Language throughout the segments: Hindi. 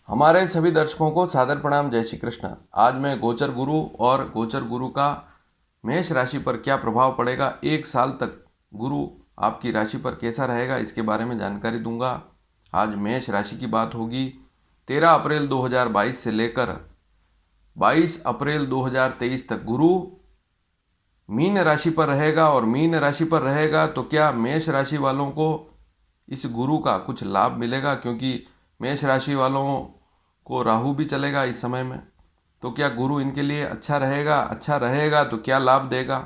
हमारे सभी दर्शकों को सादर प्रणाम। जय श्री कृष्ण। आज मैं गोचर गुरु और गोचर गुरु का मेष राशि पर क्या प्रभाव पड़ेगा, एक साल तक गुरु आपकी राशि पर कैसा रहेगा, इसके बारे में जानकारी दूंगा। आज मेष राशि की बात होगी। 13 अप्रैल 2022 से लेकर 22 अप्रैल 2023 तक गुरु मीन राशि पर रहेगा। और मीन राशि पर रहेगा तो क्या मेष राशि वालों को इस गुरु का कुछ लाभ मिलेगा, क्योंकि मेष राशि वालों को राहु भी चलेगा इस समय में। तो क्या गुरु इनके लिए अच्छा रहेगा? अच्छा रहेगा तो क्या लाभ देगा,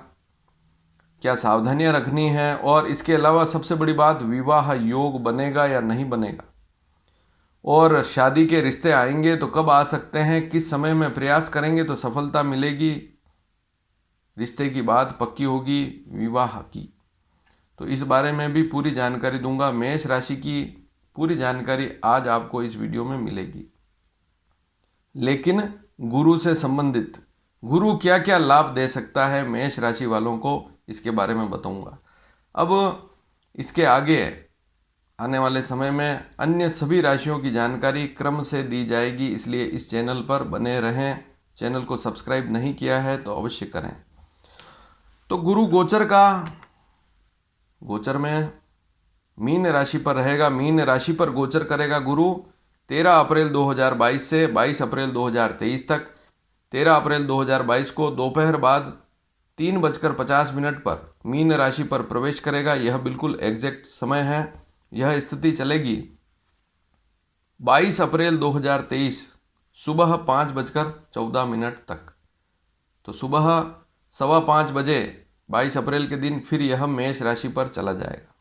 क्या सावधानियां रखनी है, और इसके अलावा सबसे बड़ी बात, विवाह योग बनेगा या नहीं बनेगा, और शादी के रिश्ते आएंगे तो कब आ सकते हैं, किस समय में प्रयास करेंगे तो सफलता मिलेगी, रिश्ते की बात पक्की होगी, विवाह की। तो इस बारे में भी पूरी जानकारी दूंगा। मेष राशि की पूरी जानकारी आज आपको इस वीडियो में मिलेगी। लेकिन गुरु से संबंधित गुरु क्या क्या लाभ दे सकता है मेष राशि वालों को, इसके बारे में बताऊंगा। अब इसके आगे आने वाले समय में अन्य सभी राशियों की जानकारी क्रम से दी जाएगी, इसलिए इस चैनल पर बने रहें। चैनल को सब्सक्राइब नहीं किया है तो अवश्य करें। तो गुरु गोचर में मीन राशि पर रहेगा। मीन राशि पर गोचर करेगा गुरु 13 अप्रैल 2022 से 22 अप्रैल 2023 तक। 13 अप्रैल 2022 को दोपहर बाद 3:50 पर मीन राशि पर प्रवेश करेगा। यह बिल्कुल एग्जैक्ट समय है। यह स्थिति चलेगी 22 अप्रैल 2023 सुबह 5:14 तक। तो सुबह 5:15 बजे 22 अप्रैल के दिन फिर यह मेष राशि पर चला जाएगा।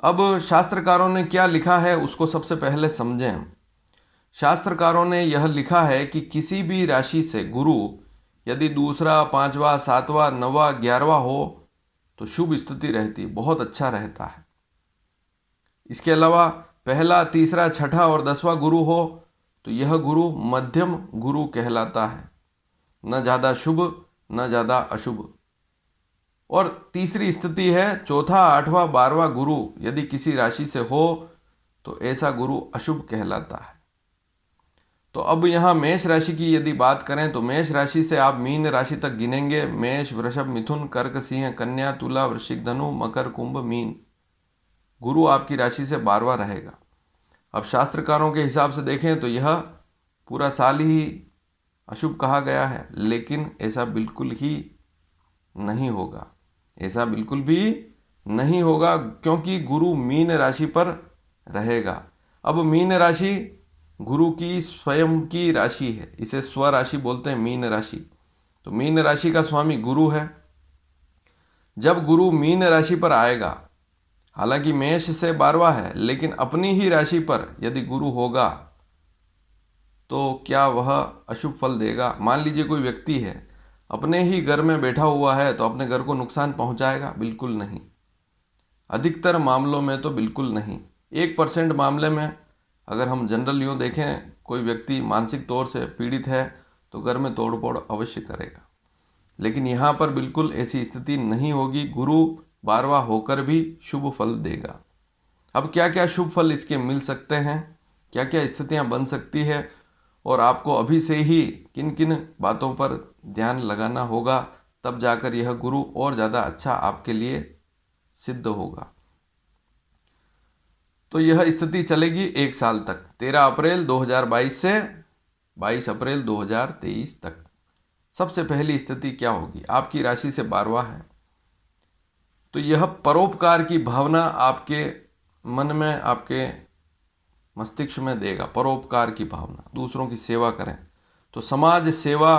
अब शास्त्रकारों ने क्या लिखा है उसको सबसे पहले समझें हम। शास्त्रकारों ने यह लिखा है कि किसी भी राशि से गुरु यदि दूसरा, पांचवा, सातवां, नवा, 11वां हो तो शुभ स्थिति रहती, बहुत अच्छा रहता है। इसके अलावा पहला, तीसरा, छठा और 10वां गुरु हो तो यह गुरु मध्यम गुरु कहलाता है, न ज़्यादा शुभ न ज़्यादा अशुभ। और तीसरी स्थिति है चौथा, 8वां, 12वां गुरु यदि किसी राशि से हो तो ऐसा गुरु अशुभ कहलाता है। तो अब यहाँ मेष राशि की यदि बात करें तो मेष राशि से आप मीन राशि तक गिनेंगे। मेष, वृषभ, मिथुन, कर्क, सिंह, कन्या, तुला, वृश्चिक, धनु, मकर, कुंभ, मीन। गुरु आपकी राशि से 12वां रहेगा। अब शास्त्रकारों के हिसाब से देखें तो यह पूरा साल ही अशुभ कहा गया है, लेकिन ऐसा बिल्कुल ही नहीं होगा। ऐसा बिल्कुल भी नहीं होगा, क्योंकि गुरु मीन राशि पर रहेगा। अब मीन राशि गुरु की स्वयं की राशि है, इसे स्वराशि बोलते हैं, मीन राशि। तो मीन राशि का स्वामी गुरु है। जब गुरु मीन राशि पर आएगा, हालांकि मेष से 12वां है, लेकिन अपनी ही राशि पर यदि गुरु होगा तो क्या वह अशुभ फल देगा? मान लीजिए कोई व्यक्ति है, अपने ही घर में बैठा हुआ है, तो अपने घर को नुकसान पहुंचाएगा? बिल्कुल नहीं। अधिकतर मामलों में तो बिल्कुल नहीं। 1% मामले में अगर हम जनरल यूँ देखें, कोई व्यक्ति मानसिक तौर से पीड़ित है तो घर में तोड़ फोड़ अवश्य करेगा, लेकिन यहाँ पर बिल्कुल ऐसी स्थिति नहीं होगी। गुरु 12वां होकर भी शुभ फल देगा। अब क्या क्या शुभ फल इसके मिल सकते हैं, क्या क्या स्थितियाँ बन सकती है, और आपको अभी से ही किन किन बातों पर ध्यान लगाना होगा, तब जाकर यह गुरु और ज़्यादा अच्छा आपके लिए सिद्ध होगा। तो यह स्थिति चलेगी एक साल तक, 13 अप्रैल 2022 से 22 अप्रैल 2023 तक। सबसे पहली स्थिति क्या होगी? आपकी राशि से 12वां है, तो यह परोपकार की भावना आपके मन में, आपके मस्तिष्क में देगा। परोपकार की भावना, दूसरों की सेवा करें, तो समाज सेवा,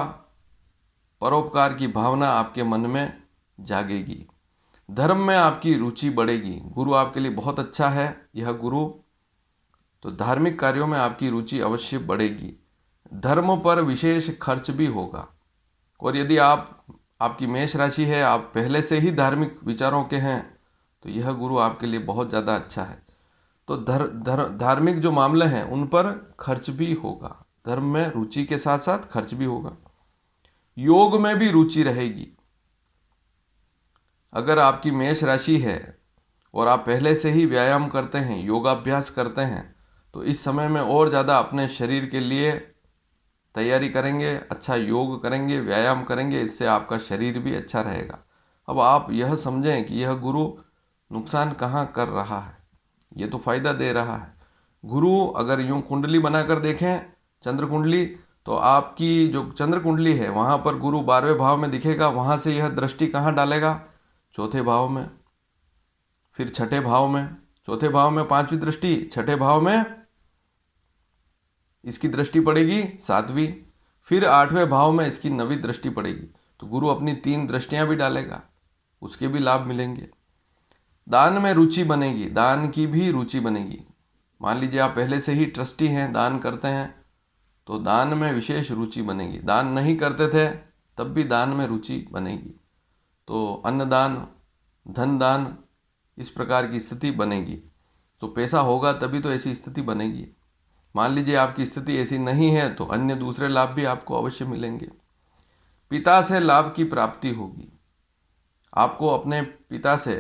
परोपकार की भावना आपके मन में जागेगी। धर्म में आपकी रुचि बढ़ेगी। गुरु आपके लिए बहुत अच्छा है यह गुरु, तो धार्मिक कार्यों में आपकी रुचि अवश्य बढ़ेगी। धर्म पर विशेष खर्च भी होगा। और यदि आपकी मेष राशि है, आप पहले से ही धार्मिक विचारों के हैं, तो यह गुरु आपके लिए बहुत ज़्यादा अच्छा है। तो धार्मिक जो मामले हैं उन पर खर्च भी होगा। धर्म में रुचि के साथ साथ खर्च भी होगा। योग में भी रुचि रहेगी। अगर आपकी मेष राशि है और आप पहले से ही व्यायाम करते हैं, योगाभ्यास करते हैं, तो इस समय में और ज़्यादा अपने शरीर के लिए तैयारी करेंगे, अच्छा योग करेंगे, व्यायाम करेंगे, इससे आपका शरीर भी अच्छा रहेगा। अब आप यह समझें कि यह गुरु नुकसान कहाँ कर रहा है, ये तो फायदा दे रहा है। गुरु अगर यूं कुंडली बनाकर देखें, चंद्र कुंडली, तो आपकी जो चंद्र कुंडली है वहाँ पर गुरु 12वें भाव में दिखेगा। वहाँ से यह दृष्टि कहाँ डालेगा? चौथे भाव में, फिर छठे भाव में। चौथे भाव में 5वीं दृष्टि, छठे भाव में इसकी दृष्टि पड़ेगी 7वीं, फिर 8वें भाव में इसकी 9वीं दृष्टि पड़ेगी। तो गुरु अपनी 3 दृष्टियां भी डालेगा, उसके भी लाभ मिलेंगे। दान में रुचि बनेगी, दान की भी रुचि बनेगी। मान लीजिए आप पहले से ही ट्रस्टी हैं, दान करते हैं, तो दान में विशेष रुचि बनेगी। दान नहीं करते थे तब भी दान में रुचि बनेगी। तो अन्नदान, धन दान, इस प्रकार की स्थिति बनेगी। तो पैसा होगा तभी तो ऐसी स्थिति बनेगी। मान लीजिए आपकी स्थिति ऐसी नहीं है तो अन्य दूसरे लाभ भी आपको अवश्य मिलेंगे। पिता से लाभ की प्राप्ति होगी। आपको अपने पिता से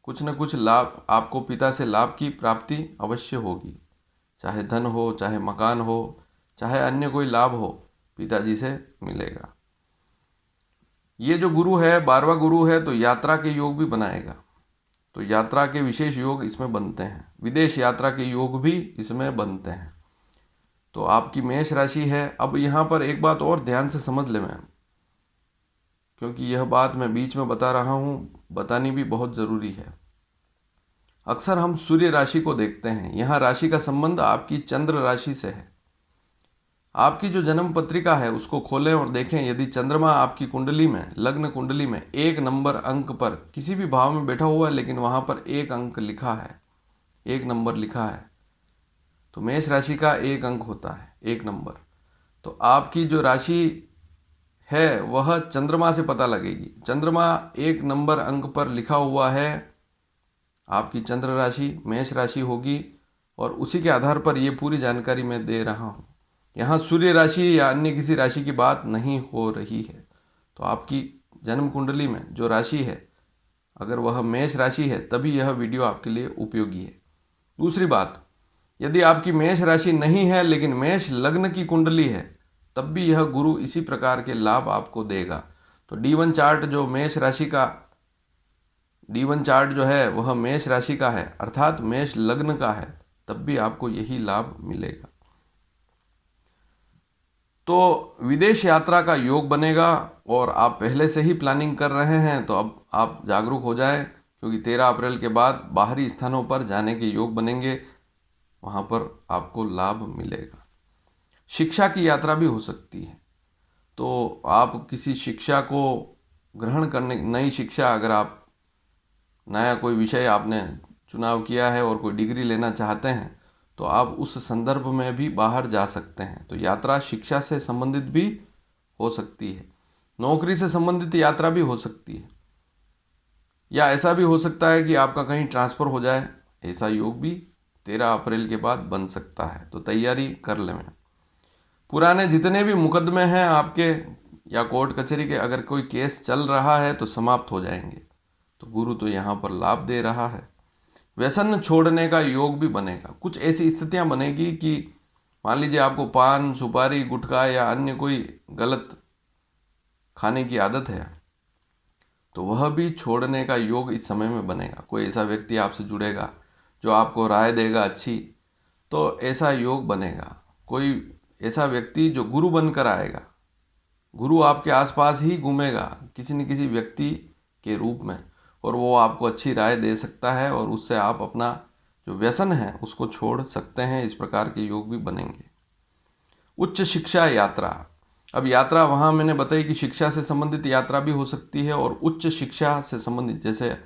कुछ न कुछ लाभ, आपको पिता से लाभ की प्राप्ति अवश्य होगी। चाहे धन हो, चाहे मकान हो, चाहे अन्य कोई लाभ हो, पिताजी से मिलेगा। ये जो गुरु है 12वां गुरु है, तो यात्रा के योग भी बनाएगा। तो यात्रा के विशेष योग इसमें बनते हैं, विदेश यात्रा के योग भी इसमें बनते हैं। तो आपकी मेष राशि है। अब यहाँ पर एक बात और ध्यान से समझ लें मैम, क्योंकि यह बात मैं बीच में बता रहा हूँ, बतानी भी बहुत ज़रूरी है। अक्सर हम सूर्य राशि को देखते हैं, यहाँ राशि का संबंध आपकी चंद्र राशि से है। आपकी जो जन्म पत्रिका है उसको खोलें और देखें, यदि चंद्रमा आपकी कुंडली में, लग्न कुंडली में 1 नंबर अंक पर किसी भी भाव में बैठा हुआ है, लेकिन वहाँ पर 1 अंक लिखा है, 1 नंबर लिखा है, तो मेष राशि का 1 अंक होता है, 1 नंबर। तो आपकी जो राशि है वह चंद्रमा से पता लगेगी। चंद्रमा 1 नंबर अंक पर लिखा हुआ है, आपकी चंद्र राशि मेष राशि होगी, और उसी के आधार पर ये पूरी जानकारी मैं दे रहा हूँ। यहाँ सूर्य राशि या अन्य किसी राशि की बात नहीं हो रही है। तो आपकी जन्म कुंडली में जो राशि है, अगर वह मेष राशि है, तभी यह वीडियो आपके लिए उपयोगी है। दूसरी बात, यदि आपकी मेष राशि नहीं है लेकिन मेष लग्न की कुंडली है, तब भी यह गुरु इसी प्रकार के लाभ आपको देगा। तो D1 चार्ट जो मेष राशि का, D1 चार्ट जो है वह मेष राशि का है, अर्थात मेष लग्न का है, तब भी आपको यही लाभ मिलेगा। तो विदेश यात्रा का योग बनेगा, और आप पहले से ही प्लानिंग कर रहे हैं तो अब आप जागरूक हो जाएं, क्योंकि 13 अप्रैल के बाद बाहरी स्थानों पर जाने के योग बनेंगे, वहाँ पर आपको लाभ मिलेगा। शिक्षा की यात्रा भी हो सकती है। तो आप किसी शिक्षा को ग्रहण करने, नई शिक्षा, अगर आप नया कोई विषय आपने चुनाव किया है और कोई डिग्री लेना चाहते हैं, तो आप उस संदर्भ में भी बाहर जा सकते हैं। तो यात्रा शिक्षा से संबंधित भी हो सकती है, नौकरी से संबंधित यात्रा भी हो सकती है, या ऐसा भी हो सकता है कि आपका कहीं ट्रांसफ़र हो जाए, ऐसा योग भी 13 अप्रैल के बाद बन सकता है। तो तैयारी कर लें। पुराने जितने भी मुकदमे हैं आपके या कोर्ट कचहरी के, अगर कोई केस चल रहा है तो समाप्त हो जाएंगे। तो गुरु तो यहाँ पर लाभ दे रहा है। व्यसन छोड़ने का योग भी बनेगा। कुछ ऐसी स्थितियाँ बनेगी कि मान लीजिए आपको पान, सुपारी, गुटखा या अन्य कोई गलत खाने की आदत है, तो वह भी छोड़ने का योग इस समय में बनेगा। कोई ऐसा व्यक्ति आपसे जुड़ेगा जो आपको राय देगा अच्छी, तो ऐसा योग बनेगा। कोई ऐसा व्यक्ति जो गुरु बनकर आएगा, गुरु आपके आसपास ही घूमेगा किसी न किसी व्यक्ति के रूप में, और वो आपको अच्छी राय दे सकता है, और उससे आप अपना जो व्यसन है उसको छोड़ सकते हैं। इस प्रकार के योग भी बनेंगे। उच्च शिक्षा यात्रा, अब यात्रा वहाँ मैंने बताई कि शिक्षा से संबंधित यात्रा भी हो सकती है, और उच्च शिक्षा से संबंधित, जैसे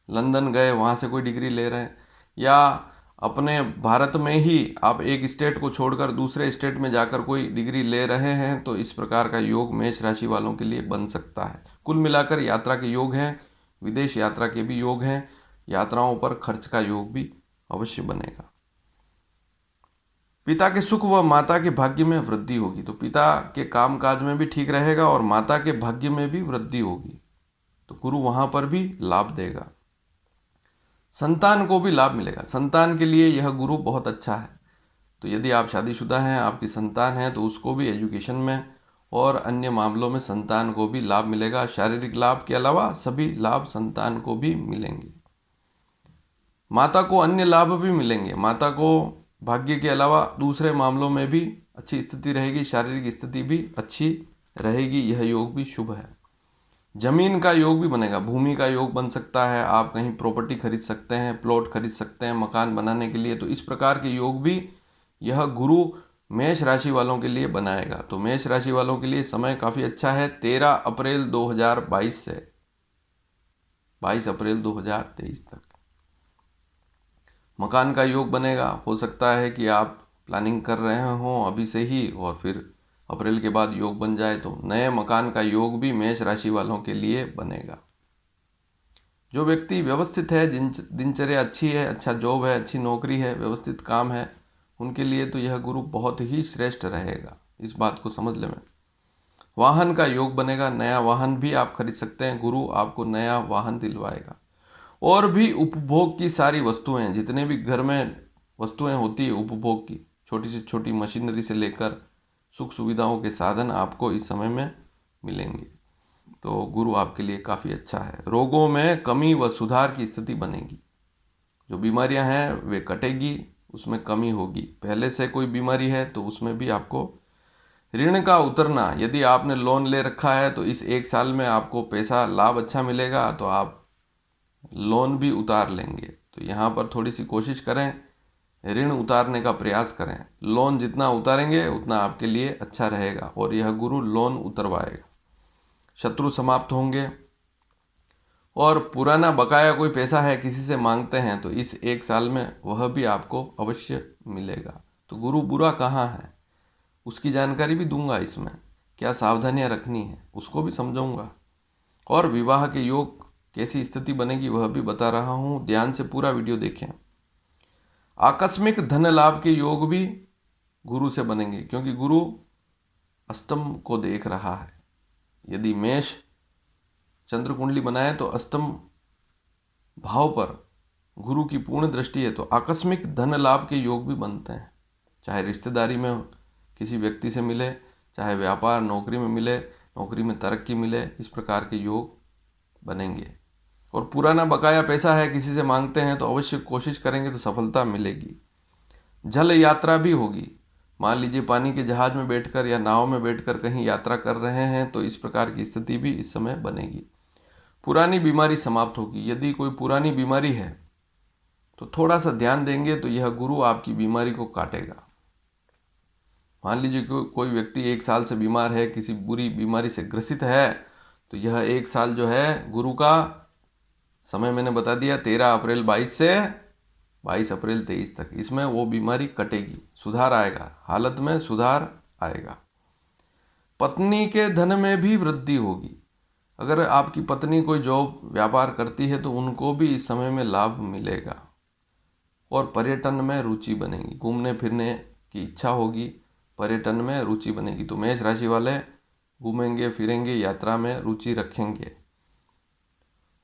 लंदन गए, वहाँ से कोई डिग्री ले रहे हैं, या अपने भारत में ही आप एक स्टेट को छोड़कर दूसरे स्टेट में जाकर कोई डिग्री ले रहे हैं, तो इस प्रकार का योग मेष राशि वालों के लिए बन सकता है। कुल मिलाकर यात्रा के योग हैं, विदेश यात्रा के भी योग हैं, यात्राओं पर खर्च का योग भी अवश्य बनेगा। पिता के सुख व माता के भाग्य में वृद्धि होगी। तो पिता के कामकाज में भी ठीक रहेगा और माता के भाग्य में भी वृद्धि होगी। तो गुरु वहाँ पर भी लाभ देगा। संतान को भी लाभ मिलेगा। संतान के लिए यह गुरु बहुत अच्छा है। तो यदि आप शादीशुदा हैं, आपकी संतान है, तो उसको भी एजुकेशन में और अन्य मामलों में संतान को भी लाभ मिलेगा। शारीरिक लाभ के अलावा सभी लाभ संतान को भी मिलेंगे। माता को अन्य लाभ भी मिलेंगे। माता को भाग्य के अलावा दूसरे मामलों में भी अच्छी स्थिति रहेगी, शारीरिक स्थिति भी अच्छी रहेगी। यह योग भी शुभ है। जमीन का योग भी बनेगा, भूमि का योग बन सकता है। आप कहीं प्रॉपर्टी खरीद सकते हैं, प्लॉट खरीद सकते हैं मकान बनाने के लिए। तो इस प्रकार के योग भी यह गुरु मेष राशि वालों के लिए बनाएगा। तो मेष राशि वालों के लिए समय काफ़ी अच्छा है। 13 अप्रैल 2022 से 22 अप्रैल 2023 तक मकान का योग बनेगा। हो सकता है कि आप प्लानिंग कर रहे हों अभी से ही और फिर अप्रैल के बाद योग बन जाए। तो नए मकान का योग भी मेष राशि वालों के लिए बनेगा। जो व्यक्ति व्यवस्थित है, दिनचर्या अच्छी है, अच्छा जॉब है, अच्छी नौकरी है, व्यवस्थित काम है, उनके लिए तो यह गुरु बहुत ही श्रेष्ठ रहेगा। इस बात को समझ लें। वाहन का योग बनेगा, नया वाहन भी आप खरीद सकते हैं। गुरु आपको नया वाहन दिलवाएगा। और भी उपभोग की सारी वस्तुएं, जितने भी घर में वस्तुएं होती है उपभोग की, छोटी से छोटी मशीनरी से लेकर सुख सुविधाओं के साधन आपको इस समय में मिलेंगे। तो गुरु आपके लिए काफ़ी अच्छा है। रोगों में कमी व सुधार की स्थिति बनेगी। जो बीमारियां हैं वे कटेगी, उसमें कमी होगी। पहले से कोई बीमारी है तो उसमें भी आपको ऋण का उतरना, यदि आपने लोन ले रखा है तो इस 1 साल में आपको पैसा लाभ अच्छा मिलेगा, तो आप लोन भी उतार लेंगे। तो यहाँ पर थोड़ी सी कोशिश करें, ऋण उतारने का प्रयास करें। लोन जितना उतारेंगे उतना आपके लिए अच्छा रहेगा और यह गुरु लोन उतरवाएगा। शत्रु समाप्त होंगे। और पुराना बकाया कोई पैसा है, किसी से मांगते हैं, तो इस 1 साल में वह भी आपको अवश्य मिलेगा। तो गुरु बुरा कहाँ है उसकी जानकारी भी दूंगा इसमें। क्या सावधानियां रखनी है उसको भी समझाऊंगा। और विवाह के योग कैसी स्थिति बनेगी वह भी बता रहा हूँ। ध्यान से पूरा वीडियो देखें। आकस्मिक धन लाभ के योग भी गुरु से बनेंगे, क्योंकि गुरु अष्टम को देख रहा है। यदि मेष चंद्र कुंडली बनाए तो अष्टम भाव पर गुरु की पूर्ण दृष्टि है, तो आकस्मिक धन लाभ के योग भी बनते हैं। चाहे रिश्तेदारी में किसी व्यक्ति से मिले, चाहे व्यापार नौकरी में मिले, नौकरी में तरक्की मिले, इस प्रकार के योग बनेंगे। और पुराना बकाया पैसा है, किसी से मांगते हैं, तो अवश्य कोशिश करेंगे तो सफलता मिलेगी। जल यात्रा भी होगी। मान लीजिए पानी के जहाज में बैठकर या नाव में बैठकर कहीं यात्रा कर रहे हैं, तो इस प्रकार की स्थिति भी इस समय बनेगी। पुरानी बीमारी समाप्त होगी। यदि कोई पुरानी बीमारी है तो थोड़ा सा ध्यान देंगे तो यह गुरु आपकी बीमारी को काटेगा। मान लीजिए कोई व्यक्ति 1 साल से बीमार है, किसी बुरी बीमारी से ग्रसित है, तो यह 1 साल जो है गुरु का समय मैंने बता दिया, 13 अप्रैल 22 से 22 अप्रैल 23 तक। इसमें वो बीमारी कटेगी, सुधार आएगा, हालत में सुधार आएगा। पत्नी के धन में भी वृद्धि होगी। अगर आपकी पत्नी कोई जॉब व्यापार करती है तो उनको भी इस समय में लाभ मिलेगा। और पर्यटन में रुचि बनेगी, घूमने फिरने की इच्छा होगी, पर्यटन में रुचि बनेगी। तो मेष राशि वाले घूमेंगे फिरेंगे, यात्रा में रुचि रखेंगे।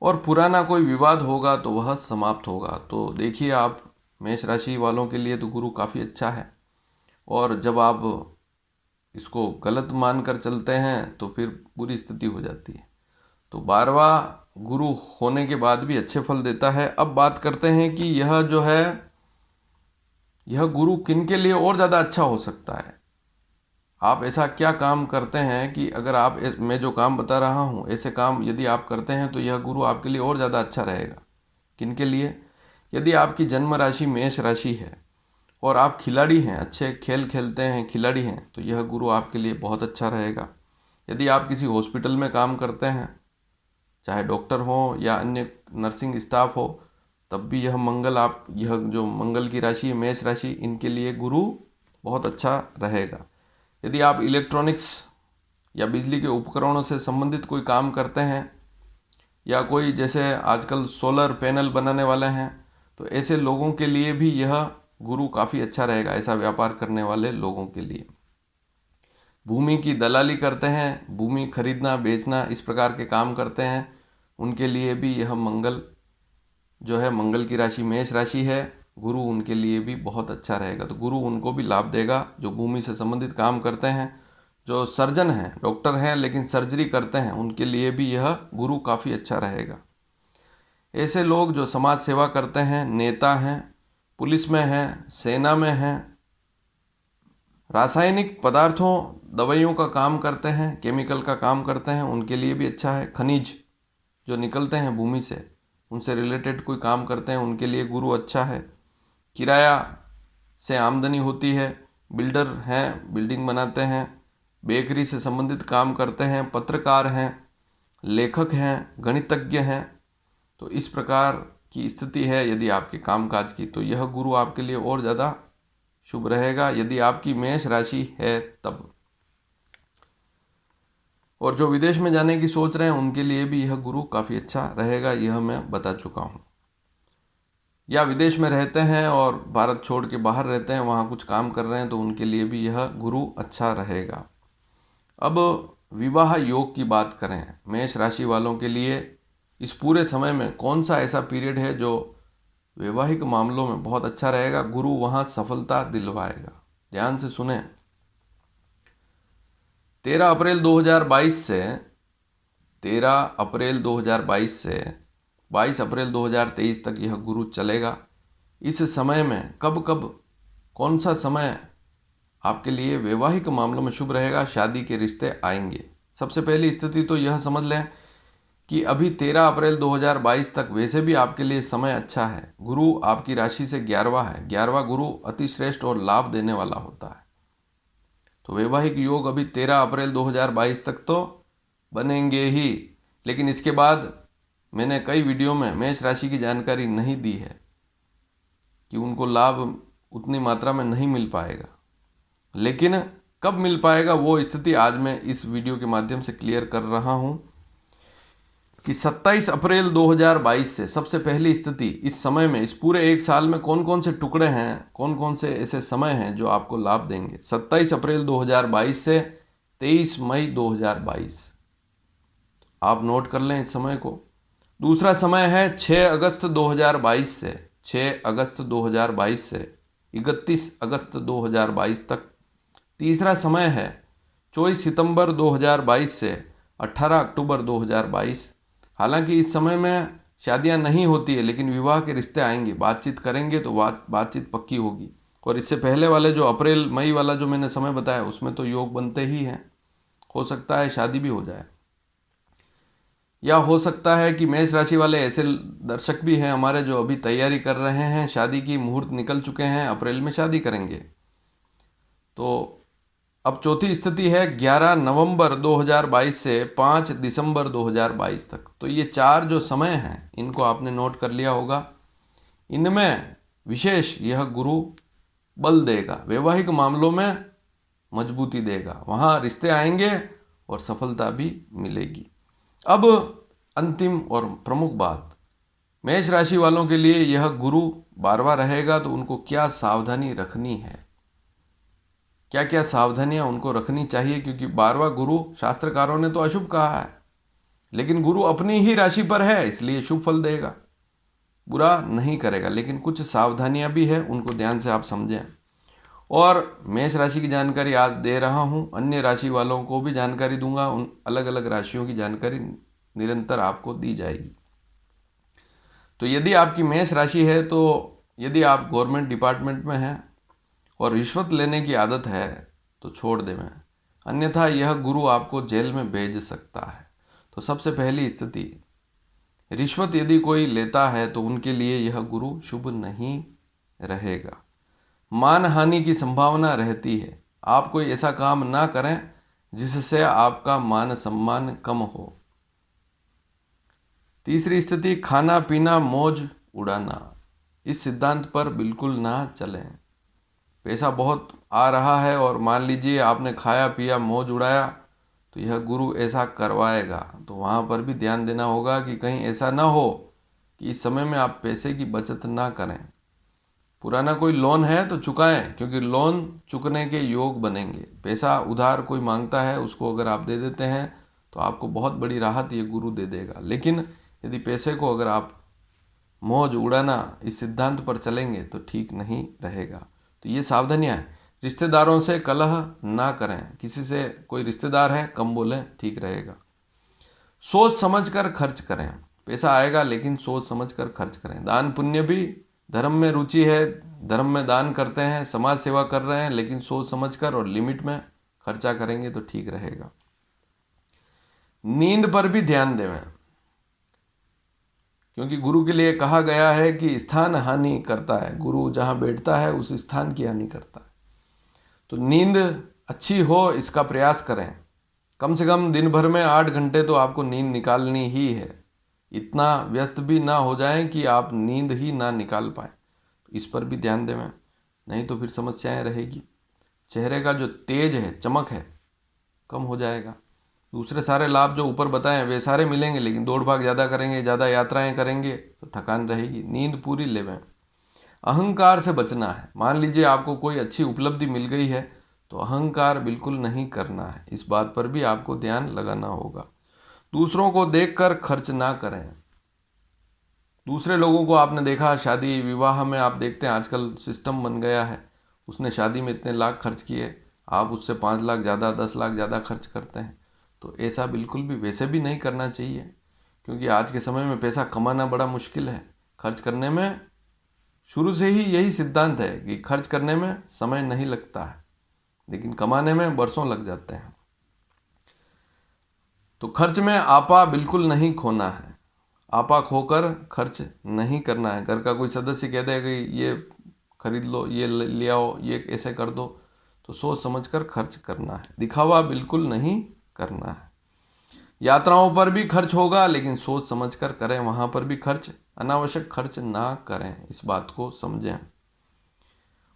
और पुराना कोई विवाद होगा तो वह समाप्त होगा। तो देखिए आप, मेष राशि वालों के लिए तो गुरु काफ़ी अच्छा है। और जब आप इसको गलत मानकर चलते हैं तो फिर बुरी स्थिति हो जाती है। तो 12वां गुरु होने के बाद भी अच्छे फल देता है। अब बात करते हैं कि यह जो है, यह गुरु किन के लिए और ज़्यादा अच्छा हो सकता है। आप ऐसा क्या काम करते हैं कि अगर आप मैं जो काम बता रहा हूँ ऐसे काम यदि आप करते हैं तो यह गुरु आपके लिए और ज़्यादा अच्छा रहेगा। किन के लिए? यदि आपकी जन्म राशि मेष राशि है और आप खिलाड़ी हैं, अच्छे खेल खेलते हैं, खिलाड़ी हैं, तो यह गुरु आपके लिए बहुत अच्छा रहेगा। यदि आप किसी हॉस्पिटल में काम करते हैं, चाहे डॉक्टर हो या अन्य नर्सिंग स्टाफ हो, तब भी यह जो मंगल की राशि है मेष राशि, इनके लिए गुरु बहुत अच्छा रहेगा। यदि आप इलेक्ट्रॉनिक्स या बिजली के उपकरणों से संबंधित कोई काम करते हैं, या कोई जैसे आजकल सोलर पैनल बनाने वाले हैं, तो ऐसे लोगों के लिए भी यह गुरु काफ़ी अच्छा रहेगा, ऐसा व्यापार करने वाले लोगों के लिए। भूमि की दलाली करते हैं, भूमि खरीदना बेचना इस प्रकार के काम करते हैं, उनके लिए भी यह मंगल जो है मंगल की राशि मेष राशि है, गुरु उनके लिए भी बहुत अच्छा रहेगा। तो गुरु उनको भी लाभ देगा जो भूमि से संबंधित काम करते हैं, जो सर्जन हैं, डॉक्टर हैं लेकिन सर्जरी करते हैं, उनके लिए भी यह गुरु काफ़ी अच्छा रहेगा। ऐसे लोग जो समाज सेवा करते हैं, नेता हैं, पुलिस में हैं, सेना में हैं, रासायनिक पदार्थों दवाइयों का काम करते हैं, केमिकल का काम करते हैं, उनके लिए भी अच्छा है। खनिज जो निकलते हैं भूमि से, उनसे रिलेटेड कोई काम करते हैं, उनके लिए गुरु अच्छा है। किराया से आमदनी होती है, बिल्डर हैं, बिल्डिंग बनाते हैं, बेकरी से संबंधित काम करते हैं, पत्रकार हैं, लेखक हैं, गणितज्ञ हैं। तो इस प्रकार की स्थिति है यदि आपके कामकाज की, तो यह गुरु आपके लिए और ज़्यादा शुभ रहेगा यदि आपकी मेष राशि है तब। और जो विदेश में जाने की सोच रहे हैं उनके लिए भी यह गुरु काफ़ी अच्छा रहेगा, यह मैं बता चुका हूँ। या विदेश में रहते हैं और भारत छोड़ के बाहर रहते हैं, वहाँ कुछ काम कर रहे हैं, तो उनके लिए भी यह गुरु अच्छा रहेगा। अब विवाह योग की बात करें, मेष राशि वालों के लिए इस पूरे समय में कौन सा ऐसा पीरियड है जो वैवाहिक मामलों में बहुत अच्छा रहेगा, गुरु वहाँ सफलता दिलवाएगा। ध्यान से सुने। 13 अप्रैल 2022 से 13 अप्रैल 2022 से 22 अप्रैल 2023 तक यह गुरु चलेगा। इस समय में कब कब कौन सा समय आपके लिए वैवाहिक मामलों में शुभ रहेगा, शादी के रिश्ते आएंगे। सबसे पहली स्थिति तो यह समझ लें कि अभी 13 अप्रैल 2022 तक वैसे भी आपके लिए समय अच्छा है। गुरु आपकी राशि से 11वां है, 11वां गुरु अति श्रेष्ठ और लाभ देने वाला होता है। तो वैवाहिक योग अभी 13 अप्रैल 2022 तक तो बनेंगे ही, लेकिन इसके बाद मैंने कई वीडियो में मेष राशि की जानकारी नहीं दी है कि उनको लाभ उतनी मात्रा में नहीं मिल पाएगा, लेकिन कब मिल पाएगा वो स्थिति आज मैं इस वीडियो के माध्यम से क्लियर कर रहा हूं कि 27 अप्रैल 2022 से सबसे पहली स्थिति इस समय में, इस पूरे एक साल में कौन कौन से टुकड़े हैं, कौन कौन से ऐसे समय हैं जो आपको लाभ देंगे। 27 अप्रैल 2022 से 23 मई 2022, आप नोट कर लें इस समय को। दूसरा समय है 6 अगस्त 2022 से 6 अगस्त 2022 से 31 अगस्त 2022 तक। तीसरा समय है 24 सितंबर 2022 से 18 अक्टूबर 2022। हालांकि इस समय में शादियां नहीं होती है, लेकिन विवाह के रिश्ते आएंगे, बातचीत करेंगे तो बातचीत पक्की होगी। और इससे पहले वाले जो अप्रैल मई वाला जो मैंने समय बताया उसमें तो योग बनते ही हैं, हो सकता है शादी भी हो जाए। या हो सकता है कि मेष राशि वाले ऐसे दर्शक भी हैं हमारे जो अभी तैयारी कर रहे हैं, शादी की मुहूर्त निकल चुके हैं, अप्रैल में शादी करेंगे। तो अब चौथी स्थिति है 11 नवंबर 2022 से 5 दिसंबर 2022 तक। तो ये 4 जो समय हैं इनको आपने नोट कर लिया होगा। इनमें विशेष यह गुरु बल देगा, वैवाहिक मामलों में मजबूती देगा, वहाँ रिश्ते आएंगे और सफलता भी मिलेगी। अब अंतिम और प्रमुख बात, मेष राशि वालों के लिए यह गुरु 12वां रहेगा तो उनको क्या सावधानी रखनी है, क्या क्या सावधानियां उनको रखनी चाहिए, क्योंकि 12वां गुरु शास्त्रकारों ने तो अशुभ कहा है, लेकिन गुरु अपनी ही राशि पर है इसलिए शुभ फल देगा, बुरा नहीं करेगा। लेकिन कुछ सावधानियां भी है, उनको ध्यान से आप समझें। और मेष राशि की जानकारी आज दे रहा हूं, अन्य राशि वालों को भी जानकारी दूंगा, उन अलग अलग राशियों की जानकारी निरंतर आपको दी जाएगी। तो यदि आपकी मेष राशि है, तो यदि आप गवर्नमेंट डिपार्टमेंट में हैं और रिश्वत लेने की आदत है तो छोड़ दें, अन्यथा यह गुरु आपको जेल में भेज सकता है। तो सबसे पहली स्थिति, रिश्वत यदि कोई लेता है तो उनके लिए यह गुरु शुभ नहीं रहेगा, मानहानि की संभावना रहती है। आप कोई ऐसा काम ना करें जिससे आपका मान सम्मान कम हो। तीसरी स्थिति, खाना पीना मौज उड़ाना, इस सिद्धांत पर बिल्कुल ना चलें। पैसा बहुत आ रहा है और मान लीजिए आपने खाया पिया मौज उड़ाया तो यह गुरु ऐसा करवाएगा। तो वहाँ पर भी ध्यान देना होगा कि कहीं ऐसा ना हो कि इस समय में आप पैसे की बचत ना करें। पुराना कोई लोन है तो चुकाएं, क्योंकि लोन चुकने के योग बनेंगे। पैसा उधार कोई मांगता है उसको अगर आप दे देते हैं तो आपको बहुत बड़ी राहत ये गुरु दे देगा। लेकिन यदि पैसे को अगर आप मौज उड़ाना, इस सिद्धांत पर चलेंगे तो ठीक नहीं रहेगा। तो ये सावधानियाँ हैं। रिश्तेदारों से कलह ना करें, किसी से कोई रिश्तेदार है कम बोलें, ठीक रहेगा। सोच समझ कर खर्च करें, पैसा आएगा लेकिन सोच समझ कर खर्च करें। दान पुण्य भी, धर्म में रुचि है, धर्म में दान करते हैं, समाज सेवा कर रहे हैं, लेकिन सोच समझ कर और लिमिट में खर्चा करेंगे तो ठीक रहेगा। नींद पर भी ध्यान देवें, क्योंकि गुरु के लिए कहा गया है कि स्थान हानि करता है, गुरु जहाँ बैठता है उस स्थान की हानि करता है। तो नींद अच्छी हो इसका प्रयास करें। कम से कम दिन भर में 8 घंटे तो आपको नींद निकालनी ही है। इतना व्यस्त भी ना हो जाएं कि आप नींद ही ना निकाल पाएँ, इस पर भी ध्यान देवें, नहीं तो फिर समस्याएं रहेगी। चेहरे का जो तेज है, चमक है, कम हो जाएगा। दूसरे सारे लाभ जो ऊपर बताएं वे सारे मिलेंगे, लेकिन दौड़ भाग ज़्यादा करेंगे, ज़्यादा यात्राएं करेंगे तो थकान रहेगी। नींद पूरी लेवें। अहंकार से बचना है। मान लीजिए आपको कोई अच्छी उपलब्धि मिल गई है तो अहंकार बिल्कुल नहीं करना है, इस बात पर भी आपको ध्यान लगाना होगा। दूसरों को देखकर खर्च ना करें। दूसरे लोगों को आपने देखा शादी विवाह में, आप देखते हैं आजकल सिस्टम बन गया है, उसने शादी में इतने लाख खर्च किए, आप उससे 5 लाख ज़्यादा 10 लाख ज़्यादा खर्च करते हैं। तो ऐसा बिल्कुल भी वैसे भी नहीं करना चाहिए, क्योंकि आज के समय में पैसा कमाना बड़ा मुश्किल है। खर्च करने में शुरू से ही यही सिद्धांत है कि खर्च करने में समय नहीं लगता है, लेकिन कमाने में बरसों लग जाते हैं। तो खर्च में आपा बिल्कुल नहीं खोना है, आपा खोकर खर्च नहीं करना है। घर का कोई सदस्य कह दे कि ये खरीद लो, ये ले आओ, ये ऐसे कर दो, तो सोच समझकर खर्च करना है, दिखावा बिल्कुल नहीं करना है। यात्राओं पर भी खर्च होगा, लेकिन सोच समझकर करें, वहाँ पर भी खर्च, अनावश्यक खर्च ना करें, इस बात को समझें।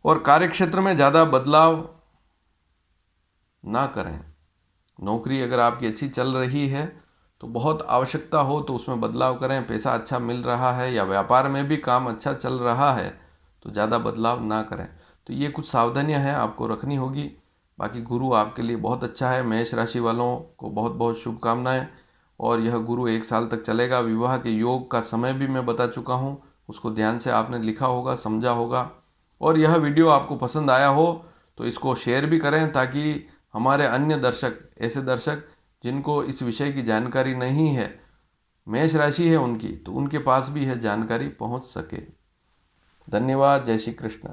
और कार्यक्षेत्र में ज़्यादा बदलाव ना करें। नौकरी अगर आपकी अच्छी चल रही है तो बहुत आवश्यकता हो तो उसमें बदलाव करें। पैसा अच्छा मिल रहा है या व्यापार में भी काम अच्छा चल रहा है तो ज़्यादा बदलाव ना करें। तो ये कुछ सावधानियां हैं आपको रखनी होगी। बाकी गुरु आपके लिए बहुत अच्छा है। मेष राशि वालों को बहुत बहुत शुभकामनाएं। और यह गुरु 1 साल तक चलेगा। विवाह के योग का समय भी मैं बता चुका हूँ, उसको ध्यान से आपने लिखा होगा, समझा होगा। और यह वीडियो आपको पसंद आया हो तो इसको शेयर भी करें, ताकि हमारे अन्य दर्शक, ऐसे दर्शक जिनको इस विषय की जानकारी नहीं है, मेष राशि है उनकी, तो उनके पास भी यह जानकारी पहुंच सके। धन्यवाद। जय श्री कृष्ण।